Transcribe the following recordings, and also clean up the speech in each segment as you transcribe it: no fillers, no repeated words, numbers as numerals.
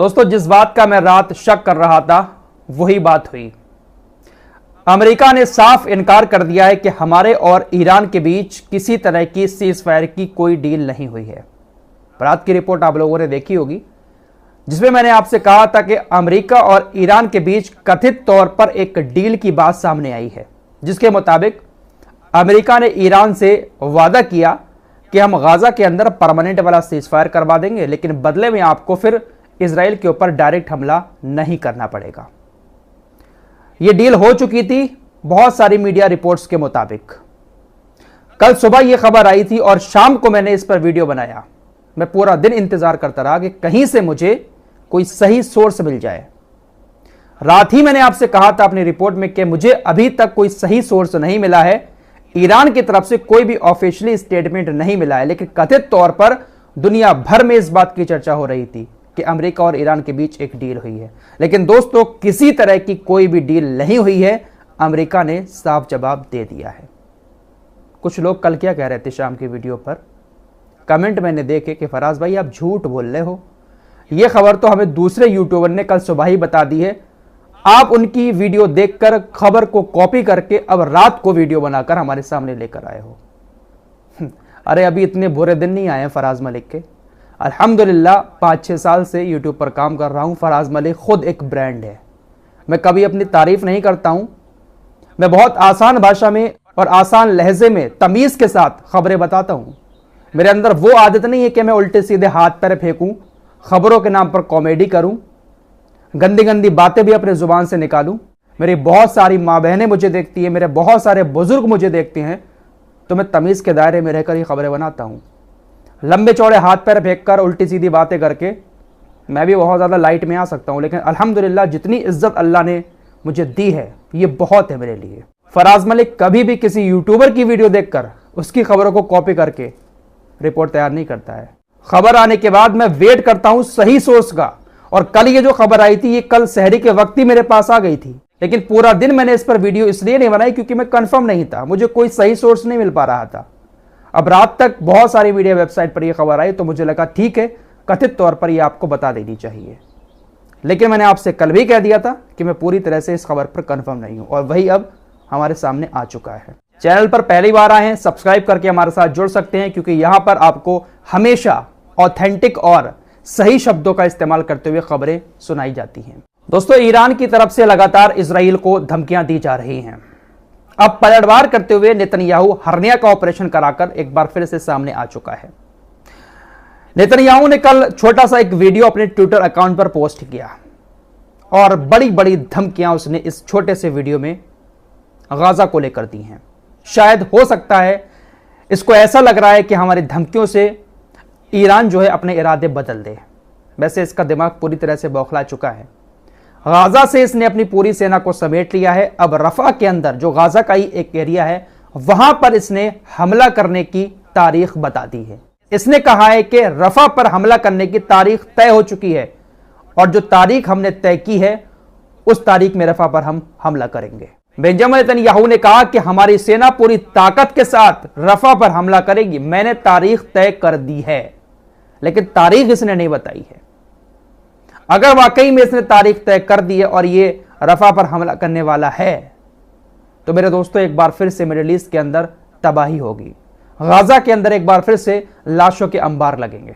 दोस्तों, जिस बात का मैं रात शक कर रहा था वही बात हुई। अमेरिका ने साफ इनकार कर दिया है कि हमारे और ईरान के बीच किसी तरह की सीज फायर की कोई डील नहीं हुई है। रात की रिपोर्ट आप लोगों ने देखी होगी, जिसमें मैंने आपसे कहा था कि अमेरिका और ईरान के बीच कथित तौर पर एक डील की बात सामने आई है, जिसके मुताबिक अमेरिका ने ईरान से वादा किया कि हम गाजा के अंदर परमानेंट वाला सीज फायर करवा देंगे, लेकिन बदले में आपको फिर इजराइल के ऊपर डायरेक्ट हमला नहीं करना पड़ेगा। यह डील हो चुकी थी बहुत सारी मीडिया रिपोर्ट्स के मुताबिक। कल सुबह यह खबर आई थी और शाम को मैंने इस पर वीडियो बनाया। मैं पूरा दिन इंतजार करता रहा कि कहीं से मुझे कोई सही सोर्स मिल जाए। रात ही मैंने आपसे कहा था अपनी रिपोर्ट में कि मुझे अभी तक कोई सही सोर्स नहीं मिला है, ईरान की तरफ से कोई भी ऑफिशियली स्टेटमेंट नहीं मिला है, लेकिन कथित तौर पर दुनिया भर में इस बात की चर्चा हो रही थी कि अमेरिका और ईरान के बीच एक डील हुई है। लेकिन दोस्तों, किसी तरह की कोई भी डील नहीं हुई है। अमेरिका ने साफ जवाब दे दिया है। कुछ लोग कल क्या कह रहे थे शाम की वीडियो पर, कमेंट मैंने देखे कि फराज भाई आप झूठ बोल रहे हो, यह खबर तो हमें दूसरे यूट्यूबर ने कल सुबह ही बता दी है। आप उनकी वीडियो देखकर खबर को कॉपी करके अब रात को वीडियो बनाकर हमारे सामने लेकर आए हो। अरे अभी इतने बुरे दिन नहीं आए हैं फराज मलिक के। अल्हम्दुलिल्लाह 5-6 साल से यूट्यूब पर काम कर रहा हूं। फराज मलिक खुद एक ब्रांड है। मैं कभी अपनी तारीफ नहीं करता हूं। मैं बहुत आसान भाषा में और आसान लहजे में तमीज के साथ खबरें बताता हूं। मेरे अंदर वो आदत नहीं है कि मैं उल्टे सीधे हाथ पैर फेंकूं, खबरों के नाम पर कॉमेडी करूं, गंदी गंदी बातें भी अपने जुबान से निकालूं। मेरी बहुत सारी माँ बहनें मुझे देखती हैं, मेरे बहुत सारे बुजुर्ग मुझे देखते हैं, तो मैं तमीज के दायरे में रहकर ही खबरें बनाता हूं। लंबे चौड़े हाथ पैर फेंक कर उल्टी सीधी बातें करके मैं भी बहुत ज़्यादा लाइट में आ सकता हूं, लेकिन अल्हम्दुलिल्लाह जितनी इज्जत अल्लाह ने मुझे दी है ये बहुत है मेरे लिए। फराज मलिक कभी भी किसी यूट्यूबर की वीडियो देखकर उसकी खबरों को कॉपी करके रिपोर्ट तैयार नहीं करता है। खबर आने के बाद मैं वेट करता हूं सही सोर्स का, और कल ये जो खबर आई थी ये कल सहरी के वक्त ही मेरे पास आ गई थी, लेकिन पूरा दिन मैंने इस पर वीडियो इसलिए नहीं बनाई क्योंकि मैं कंफर्म नहीं था, मुझे कोई सही सोर्स नहीं मिल पा रहा था। अब रात तक बहुत सारी मीडिया वेबसाइट पर यह खबर आई तो मुझे लगा ठीक है, कथित तौर पर यह आपको बता देनी चाहिए। लेकिन मैंने आपसे कल भी कह दिया था कि मैं पूरी तरह से इस खबर पर कंफर्म नहीं हूं, और वही अब हमारे सामने आ चुका है। चैनल पर पहली बार आए हैं, सब्सक्राइब करके हमारे साथ जुड़ सकते हैं, क्योंकि यहां पर आपको हमेशा ऑथेंटिक और सही शब्दों का इस्तेमाल करते हुए खबरें सुनाई जाती हैं। दोस्तों, ईरान की तरफ से लगातार इजराइल को धमकियां दी जा रही हैं। अब पलटवार करते हुए नेतन्याहू हर्निया का ऑपरेशन कराकर एक बार फिर से सामने आ चुका है। नेतन्याहू ने कल छोटा सा एक वीडियो अपने ट्विटर अकाउंट पर पोस्ट किया और बड़ी बड़ी धमकियां उसने इस छोटे से वीडियो में गाजा को लेकर दी हैं। शायद हो सकता है इसको ऐसा लग रहा है कि हमारी धमकियों से ईरान जो है अपने इरादे बदल दे। वैसे इसका दिमाग पूरी तरह से बौखला चुका है। गाजा से इसने अपनी पूरी सेना को समेट लिया है। अब रफा के अंदर जो गाजा का ही एक एरिया है वहां पर इसने हमला करने की तारीख बता दी है। इसने कहा है कि रफा पर हमला करने की तारीख तय हो चुकी है, और जो तारीख हमने तय की है उस तारीख में रफा पर हम हमला करेंगे। बेंजामिन नेतन्याहू ने कहा कि हमारी सेना पूरी ताकत के साथ रफा पर हमला करेगी। मैंने तारीख तय कर दी है, लेकिन तारीख इसने नहीं बताई है। अगर वाकई में इसने तारीख तय कर दी है और ये रफा पर हमला करने वाला है, तो मेरे दोस्तों एक बार फिर से मिडिल ईस्ट के अंदर तबाही होगी। गाजा के अंदर एक बार फिर से लाशों के अंबार लगेंगे।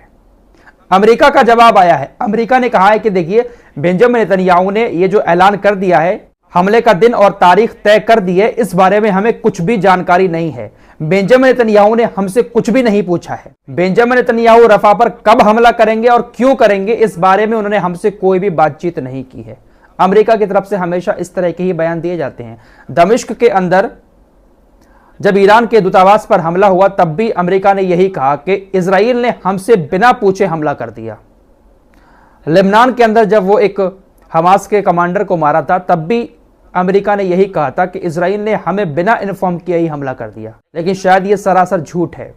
अमेरिका का जवाब आया है। अमेरिका ने कहा है कि देखिए, बेंजामिन नेतन्याहू ने ये जो ऐलान कर दिया है, हमले का दिन और तारीख तय कर दी है, इस बारे में हमें कुछ भी जानकारी नहीं है। बेंजामिन नेतन्याहू ने हमसे कुछ भी नहीं पूछा है। बेंजामिन नेतन्याहू रफा पर कब हमला करेंगे और क्यों करेंगे, इस बारे में उन्होंने हमसे कोई भी बातचीत नहीं की है। अमेरिका की तरफ से हमेशा इस तरह के ही बयान दिए जाते हैं। दमिश्क के अंदर जब ईरान के दूतावास पर हमला हुआ तब भी अमेरिका ने यही कहा कि इजराइल ने हमसे बिना पूछे हमला कर दिया। लेबनान के अंदर जब वो एक हमास के कमांडर को मारा था तब भी अमेरिका ने यही कहा था कि इजराइल ने हमें बिना इन्फॉर्म किए ही हमला कर दिया। लेकिन शायद ये सरासर झूठ है।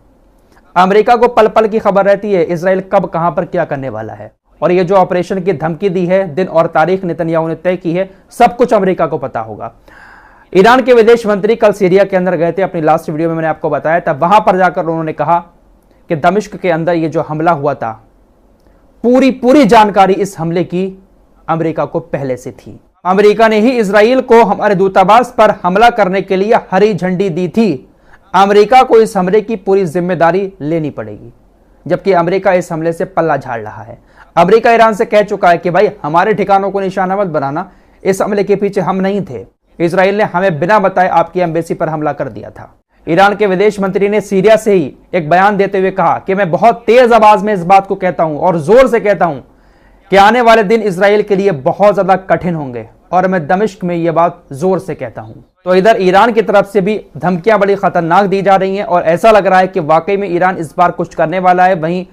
अमेरिका को पल पल की खबर रहती है इजराइल कब कहां पर क्या करने वाला है, और ये जो ऑपरेशन की धमकी दी है, दिन और तारीख नेतन्याहू ने तय की है, सब कुछ अमेरिका को पता होगा। ईरान के विदेश मंत्री कल सीरिया के अंदर गए थे। अपनी लास्ट वीडियो में मैंने आपको बताया था। वहां पर जाकर उन्होंने कहा कि दमिश्क के अंदर ये जो हमला हुआ था पूरी जानकारी इस हमले की अमेरिका को पहले से थी। अमेरिका ने ही इजराइल को हमारे दूतावास पर हमला करने के लिए हरी झंडी दी थी। अमेरिका को इस हमले की पूरी जिम्मेदारी लेनी पड़ेगी, जबकि अमेरिका इस हमले से पल्ला झाड़ रहा है। अमेरिका ईरान से कह चुका है कि भाई हमारे ठिकानों को निशाना मत बनाना, इस हमले के पीछे हम नहीं थे। इजराइल ने हमें बिना बताए आपकी एम्बेसी पर हमला कर दिया था। ईरान के विदेश मंत्री ने सीरिया से ही एक बयान देते हुए कहा कि मैं बहुत तेज आवाज में इस बात को कहता हूं और जोर से कहता हूं कि आने वाले दिन इजराइल के लिए बहुत ज्यादा कठिन होंगे, और मैं दमिश्क में यह बात जोर से कहता हूं। तो इधर ईरान की तरफ से भी धमकियां बड़ी खतरनाक दी जा रही हैं और ऐसा लग रहा है कि वाकई में ईरान इस बार कुछ करने वाला है। वहीं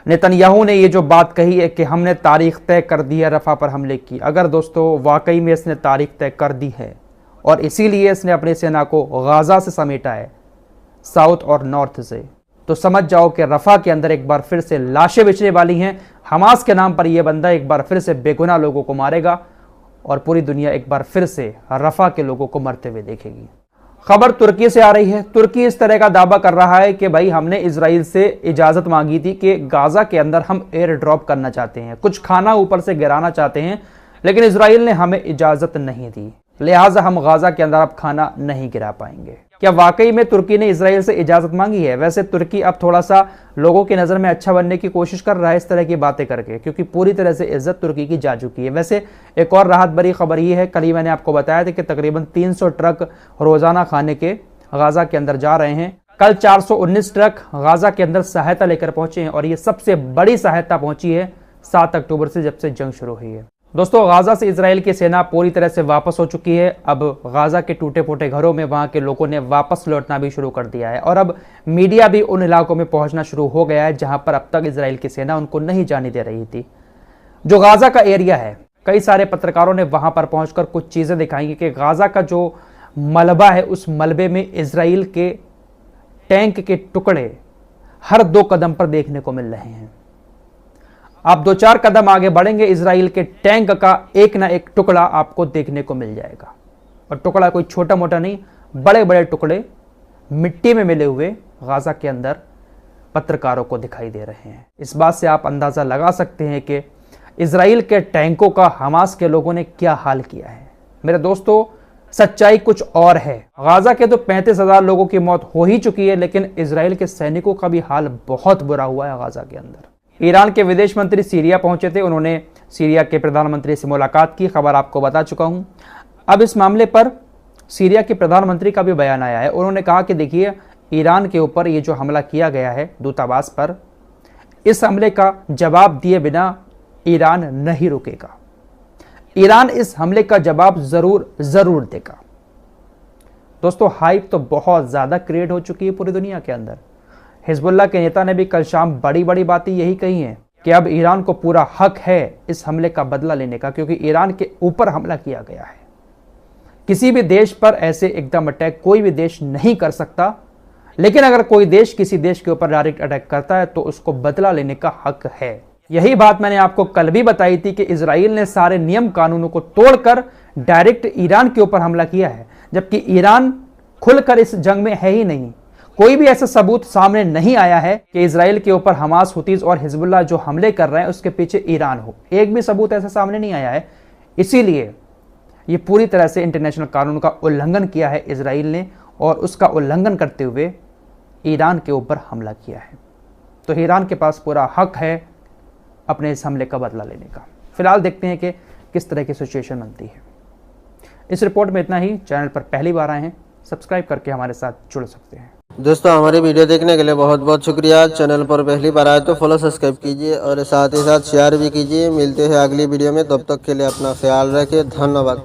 नेतन्याहू ने ये जो बात कही है कि हमने तारीख तय कर दी है रफा पर हमले की, अगर दोस्तों वाकई में इसने तारीख तय कर दी है और इसीलिए इसने अपनी सेना को गाजा से समेटा है, साउथ और नॉर्थ से, तो समझ जाओ कि रफा के अंदर एक बार फिर से लाशें बिछने वाली हैं। हमास के नाम पर यह बंदा एक बार फिर से बेगुनाह लोगों को मारेगा और पूरी दुनिया एक बार फिर से रफा के लोगों को मरते हुए देखेगी। खबर तुर्की से आ रही है। तुर्की इस तरह का दावा कर रहा है कि भाई हमने इजराइल से इजाजत मांगी थी कि गाजा के अंदर हम एयर ड्रॉप करना चाहते हैं, कुछ खाना ऊपर से गिराना चाहते हैं, लेकिन इजराइल ने हमें इजाजत नहीं दी, लिहाजा हम गाजा के अंदर अब खाना नहीं गिरा पाएंगे। क्या वाकई में तुर्की ने इजराइल से इजाजत मांगी है? वैसे तुर्की अब थोड़ा सा लोगों की नजर में अच्छा बनने की कोशिश कर रहा है इस तरह की बातें करके, क्योंकि पूरी तरह से इज्जत तुर्की की जा चुकी है। वैसे एक और राहत भरी खबर ये है, कल ही मैंने आपको बताया था कि तकरीबन 300 ट्रक रोजाना खाने के गाजा के अंदर जा रहे हैं। कल 419 ट्रक गाजा के अंदर सहायता लेकर पहुंचे हैं और ये सबसे बड़ी सहायता पहुंची है 7 अक्टूबर से, जब से जंग शुरू हुई है। दोस्तों, गाजा से इजराइल की सेना पूरी तरह से वापस हो चुकी है। अब गाजा के टूटे फूटे घरों में वहां के लोगों ने वापस लौटना भी शुरू कर दिया है और अब मीडिया भी उन इलाकों में पहुंचना शुरू हो गया है जहां पर अब तक इजराइल की सेना उनको नहीं जाने दे रही थी। जो गाजा का एरिया है, कई सारे पत्रकारों ने वहां पर पहुंचकर कुछ चीजें दिखाई कि गाजा का जो मलबा है, उस मलबे में इजराइल के टैंक के टुकड़े हर 2 कदम पर देखने को मिल रहे हैं। आप 2-4 कदम आगे बढ़ेंगे, इजराइल के टैंक का एक ना एक टुकड़ा आपको देखने को मिल जाएगा। और टुकड़ा कोई छोटा मोटा नहीं, बड़े बड़े टुकड़े मिट्टी में मिले हुए गाजा के अंदर पत्रकारों को दिखाई दे रहे हैं। इस बात से आप अंदाजा लगा सकते हैं कि इजराइल के टैंकों का हमास के लोगों ने क्या हाल किया है। मेरे दोस्तों, सच्चाई कुछ और है। गाजा के तो 35,000 लोगों की मौत हो ही चुकी है, लेकिन इजराइल के सैनिकों का भी हाल बहुत बुरा हुआ है गाजा के अंदर। ईरान के विदेश मंत्री सीरिया पहुंचे थे, उन्होंने सीरिया के प्रधानमंत्री से मुलाकात की, खबर आपको बता चुका हूं। अब इस मामले पर सीरिया के प्रधानमंत्री का भी बयान आया है। उन्होंने कहा कि देखिए, ईरान के ऊपर ये जो हमला किया गया है दूतावास पर, इस हमले का जवाब दिए बिना ईरान नहीं रुकेगा। ईरान इस हमले का जवाब जरूर देगा। दोस्तों, हाइप तो बहुत ज्यादा क्रिएट हो चुकी है पूरी दुनिया के अंदर। हिजबुल्लाह के नेता ने भी कल शाम बड़ी बड़ी बातें यही कही हैं कि अब ईरान को पूरा हक है इस हमले का बदला लेने का, क्योंकि ईरान के ऊपर हमला किया गया है। किसी भी देश पर ऐसे एकदम अटैक कोई भी देश नहीं कर सकता, लेकिन अगर कोई देश किसी देश के ऊपर डायरेक्ट अटैक करता है तो उसको बदला लेने का हक है। यही बात मैंने आपको कल भी बताई थी कि इजराइल ने सारे नियम कानूनों को तोड़कर डायरेक्ट ईरान के ऊपर हमला किया है, जबकि ईरान खुलकर इस जंग में है ही नहीं। कोई भी ऐसा सबूत सामने नहीं आया है कि इजराइल के ऊपर हमास, हुतीज और हिजबुल्लाह जो हमले कर रहे हैं उसके पीछे ईरान हो। एक भी सबूत ऐसा सामने नहीं आया है। इसीलिए ये पूरी तरह से इंटरनेशनल कानून का उल्लंघन किया है इजराइल ने, और उसका उल्लंघन करते हुए ईरान के ऊपर हमला किया है। तो ईरान के पास पूरा हक है अपने इस हमले का बदला लेने का। फिलहाल देखते हैं कि किस तरह की सिचुएशन बनती है। इस रिपोर्ट में इतना ही। चैनल पर पहली बार आए हैं, सब्सक्राइब करके हमारे साथ जुड़ सकते हैं। दोस्तों, हमारी वीडियो देखने के लिए बहुत बहुत शुक्रिया। चैनल पर पहली बार आए तो फॉलो सब्सक्राइब कीजिए और साथ ही साथ शेयर भी कीजिए। मिलते हैं अगली वीडियो में, तब तक के लिए अपना ख्याल रखें। धन्यवाद।